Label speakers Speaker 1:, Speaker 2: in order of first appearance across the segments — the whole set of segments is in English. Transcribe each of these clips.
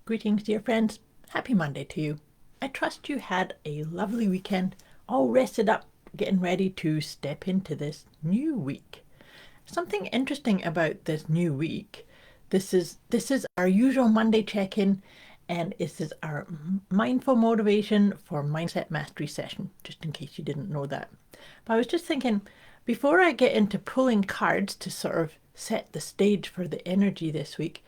Speaker 1: Greetings, dear friends. Happy Monday to you. I trust you had a lovely weekend, all rested up, getting ready to step into this new week. Something interesting about this new week. This is our usual Monday check-in, and this is our mindful motivation for mindset mastery session, just in case you didn't know that. But I was just thinking, before I get into pulling cards to sort of set the stage for the energy this week,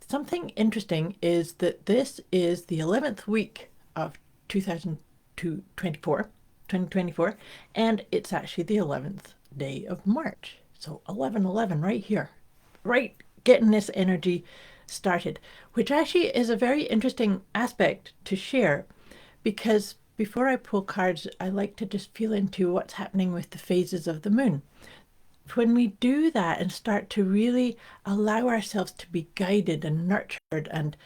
Speaker 1: something interesting is that this is the 11th week of 2024, and it's actually the 11th day of March. So 11/11 right here, right getting this energy started, which actually is a very interesting aspect to share, because before I pull cards, I like to just feel into what's happening with the phases of the moon. When we do that and start to really allow ourselves to be guided and nurtured and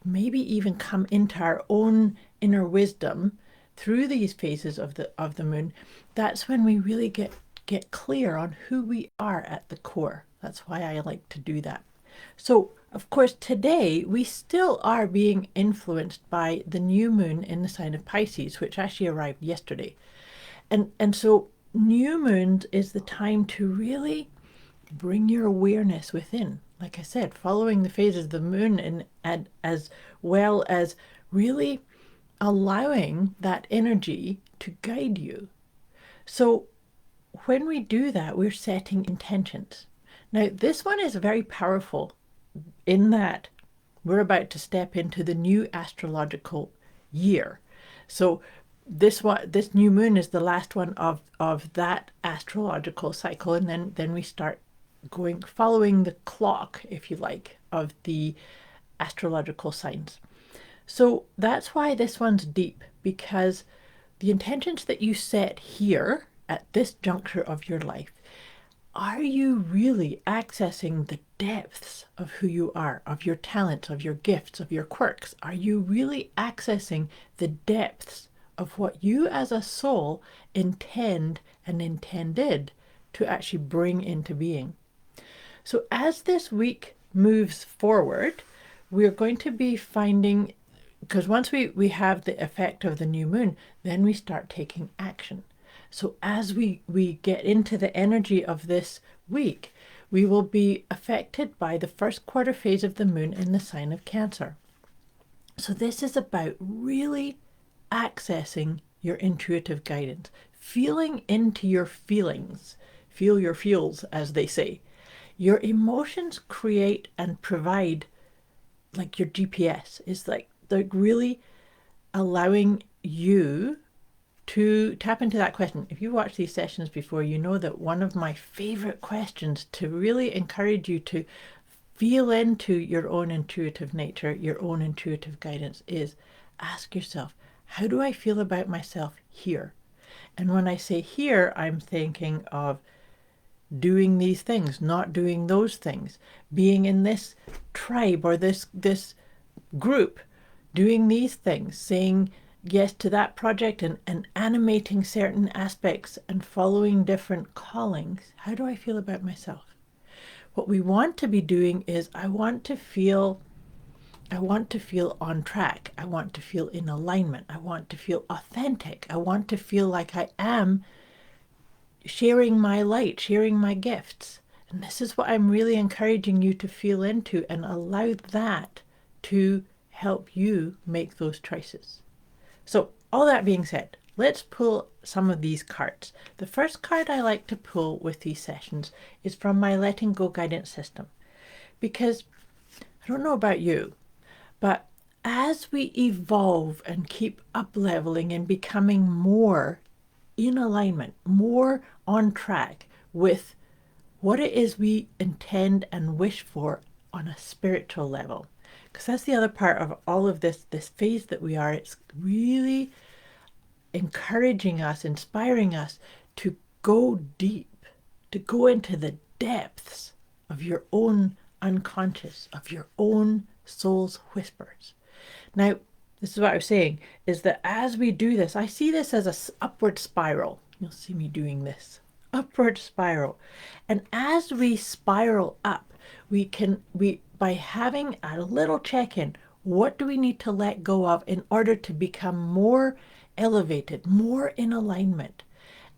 Speaker 1: maybe even come into our own inner wisdom through these phases of the moon, that's when we really get clear on who we are at the core. That's why I like to do that. So, of course, today we still are being influenced by the new moon in the sign of Pisces, which actually arrived yesterday. And so new moons is the time to really bring your awareness within. Like I said, following the phases of the moon and as well as really allowing that energy to guide you. So when we do that, we're setting intentions. Now, this one is very powerful in that we're about to step into the new astrological year. So this new moon is the last one of that astrological cycle, and then we start following the clock, if you like, of the astrological signs. So that's why this one's deep, because the intentions that you set here at this juncture of your life, are you really accessing the depths of who you are, of your talents, of your gifts, of your quirks? Are you really accessing the depths of what you as a soul intend and intended to actually bring into being? So as this week moves forward, we're going to be finding, because once we have the effect of the new moon, then we start taking action. So as we get into the energy of this week, we will be affected by the first quarter phase of the moon in the sign of Cancer. So this is about really accessing your intuitive guidance, feeling into your feelings, feel your feels, as they say. Your emotions create and provide, like your GPS, is like really allowing you to tap into that question. If you watched these sessions before, you know that one of my favorite questions to really encourage you to feel into your own intuitive nature, your own intuitive guidance, is ask yourself, how do I feel about myself here? And when I say here, I'm thinking of doing these things, not doing those things, being in this tribe or this group, doing these things, saying yes to that project and animating certain aspects and following different callings. How do I feel about myself? What we want to be doing is I want to feel on track. I want to feel in alignment. I want to feel authentic. I want to feel like I am sharing my light, sharing my gifts. And this is what I'm really encouraging you to feel into and allow that to help you make those choices. So all that being said, let's pull some of these cards. The first card I like to pull with these sessions is from my letting go guidance system, because I don't know about you, but as we evolve and keep up leveling and becoming more in alignment, more on track with what it is we intend and wish for on a spiritual level, because that's the other part of all of this phase that we are. It's really encouraging us, inspiring us to go deep, to go into the depths of your own unconscious, of your own soul's whispers. Now, this is what I was saying, is that as we do this, I see this as an upward spiral. You'll see me doing this upward spiral. And as we spiral up, we by having a little check-in, What do we need to let go of in order to become more elevated, more in alignment?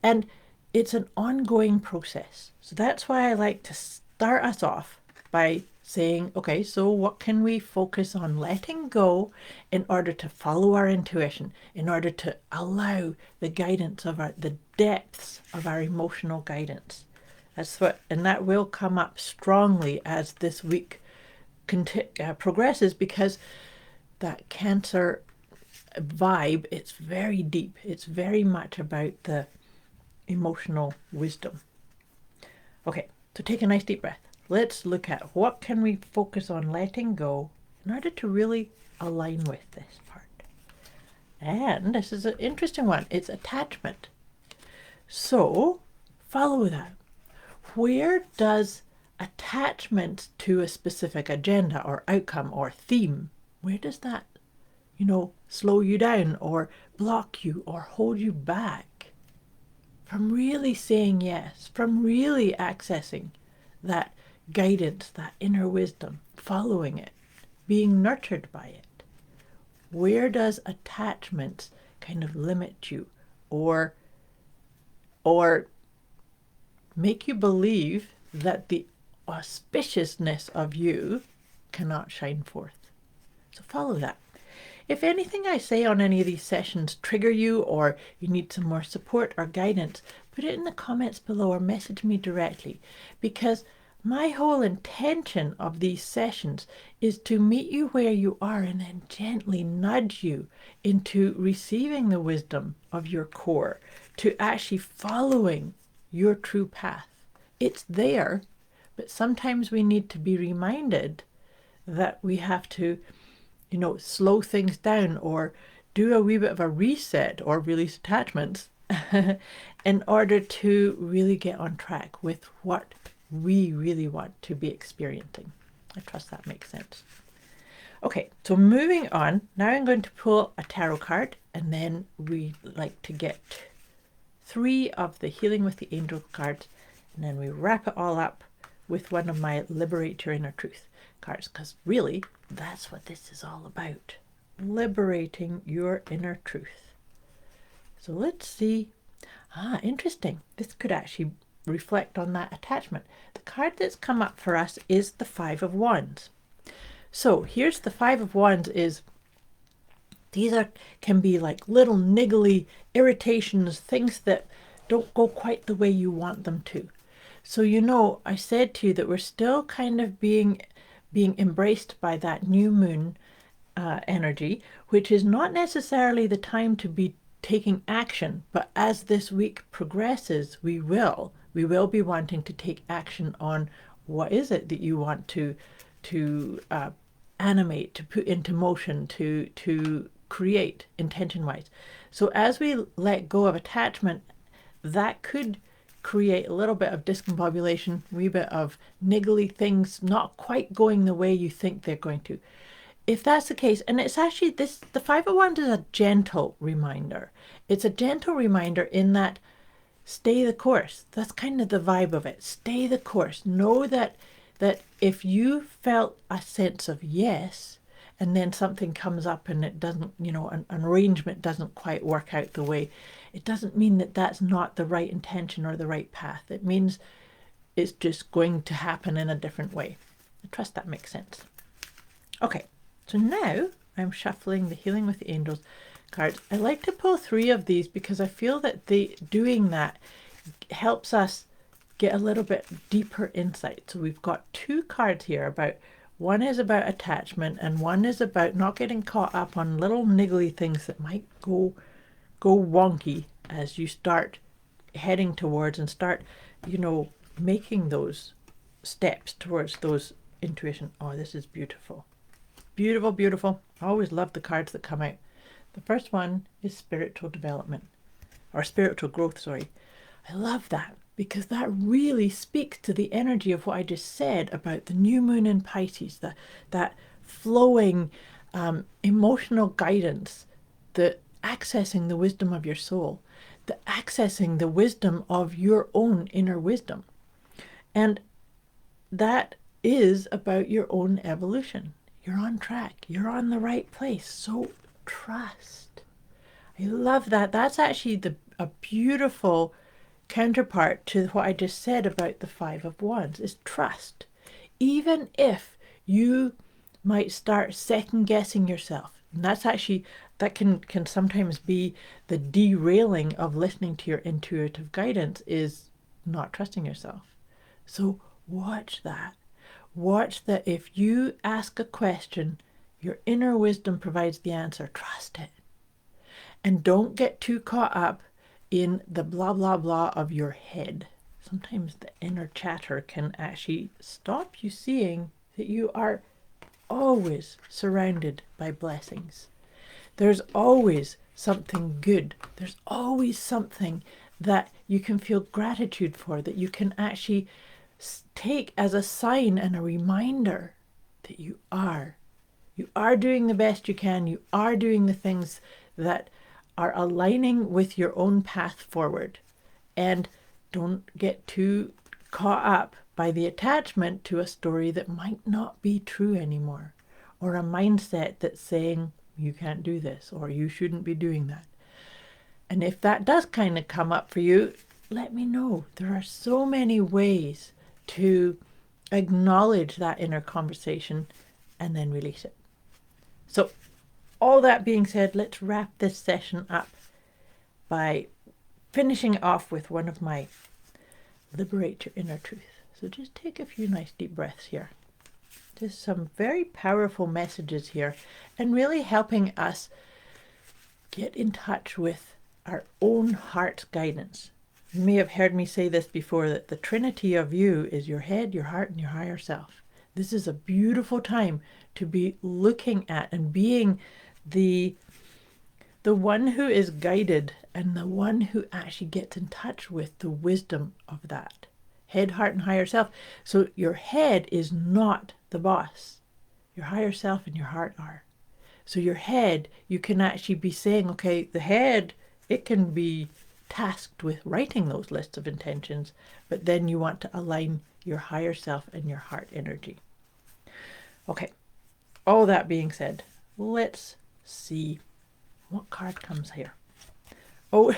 Speaker 1: And it's an ongoing process. So that's why I like to start us off by saying, okay, so what can we focus on letting go in order to follow our intuition, in order to allow the guidance of the depths of our emotional guidance? And that will come up strongly as this week progresses, because that Cancer vibe, it's very deep. It's very much about the emotional wisdom. Okay, so take a nice deep breath. Let's look at what can we focus on letting go in order to really align with this part. And this is an interesting one. It's attachment. So follow that. Where does attachment to a specific agenda or outcome or theme, where does that, slow you down or block you or hold you back from really saying yes, from really accessing that guidance, that inner wisdom, following it, being nurtured by it? Where does attachment kind of limit you or make you believe that the auspiciousness of you cannot shine forth? So follow that. If anything I say on any of these sessions trigger you, or you need some more support or guidance, put it in the comments below or message me directly, because my whole intention of these sessions is to meet you where you are and then gently nudge you into receiving the wisdom of your core, to actually following your true path. It's there, but sometimes we need to be reminded that we have to, slow things down or do a wee bit of a reset or release attachments in order to really get on track with what we really want to be experiencing. I trust that makes sense. Okay, so moving on, now I'm going to pull a tarot card, and then we like to get 3 of the Healing with the Angel cards, and then we wrap it all up with one of my Liberate Your Inner Truth cards, because really that's what this is all about, liberating your inner truth. So let's see. Interesting. This could actually reflect on that attachment. The card that's come up for us is the 5 of Wands. So here's the 5 of Wands. Can be like little niggly irritations, things that don't go quite the way you want them to. So I said to you that we're still kind of being embraced by that new moon energy, which is not necessarily the time to be taking action, but as this week progresses, we will be wanting to take action on what is it that you want to animate, to put into motion, to create intention-wise. So as we let go of attachment, that could create a little bit of discombobulation, a wee bit of niggly things not quite going the way you think they're going to. If that's the case, and it's actually the 5 of Wands is a gentle reminder. It's a gentle reminder in that stay the course. That's kind of the vibe of it. Stay the course. Know that if you felt a sense of yes, and then something comes up and it doesn't, an arrangement doesn't quite work out the way, it doesn't mean that that's not the right intention or the right path. It means it's just going to happen in a different way. I trust that makes sense. Okay, so now I'm shuffling the Healing with the Angels cards. I like to pull 3 of these because I feel that doing that helps us get a little bit deeper insight. So we've got 2 cards here one is about attachment, and one is about not getting caught up on little niggly things that might go wonky as you start heading towards and start, making those steps towards those intuition. Oh, this is beautiful. Beautiful, beautiful. I always love the cards that come out. The first one is spiritual development, or spiritual growth, sorry. I love that because that really speaks to the energy of what I just said about the new moon in Pisces, that flowing emotional guidance, the accessing the wisdom of your soul, the accessing the wisdom of your own inner wisdom. And that is about your own evolution, You're on track. You're on the right place. So trust. I love that. That's actually a beautiful counterpart to what I just said about the Five of Wands is trust. Even if you might start second guessing yourself, and that's actually that can sometimes be the derailing of listening to your intuitive guidance is not trusting yourself. So watch that. Watch that if you ask a question, your inner wisdom provides the answer. Trust it. And don't get too caught up in the blah, blah, blah of your head. Sometimes the inner chatter can actually stop you seeing that you are always surrounded by blessings. There's always something good. There's always something that you can feel gratitude for, that you can actually take as a sign and a reminder that you are. You are doing the best you can. You are doing the things that are aligning with your own path forward. And don't get too caught up by the attachment to a story that might not be true anymore, or a mindset that's saying you can't do this or you shouldn't be doing that. And if that does kind of come up for you, let me know. There are so many ways to acknowledge that inner conversation and then release it. So all that being said, let's wrap this session up by finishing off with one of my liberate your inner truth. So just take a few nice deep breaths here. Just some very powerful messages here and really helping us get in touch with our own heart's guidance. You may have heard me say this before, that the trinity of you is your head, your heart, and your higher self. This is a beautiful time to be looking at and being the one who is guided and the one who actually gets in touch with the wisdom of that head, heart, and higher self. So your head is not the boss. Your higher self and your heart are. So your head, you can actually be saying, okay, the head, it can be tasked with writing those lists of intentions, but then you want to align your higher self and your heart energy. Okay, all that being said, let's see what card comes here. Oh,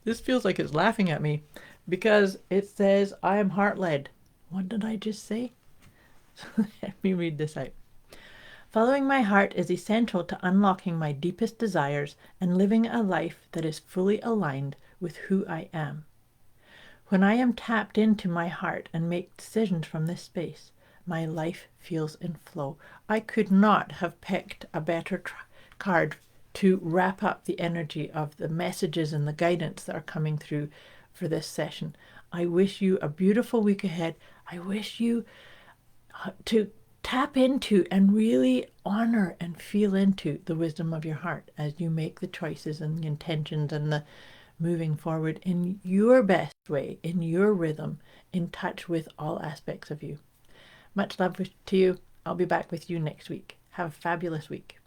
Speaker 1: this feels like it's laughing at me because it says, I am heart-led. What did I just say? Let me read this out. Following my heart is essential to unlocking my deepest desires and living a life that is fully aligned with who I am. When I am tapped into my heart and make decisions from this space, my life feels in flow. I could not have picked a better card to wrap up the energy of the messages and the guidance that are coming through for this session. I wish you a beautiful week ahead. I wish you to tap into and really honor and feel into the wisdom of your heart as you make the choices and the intentions and the moving forward in your best way, in your rhythm, in touch with all aspects of you. Much love to you. I'll be back with you next week. Have a fabulous week.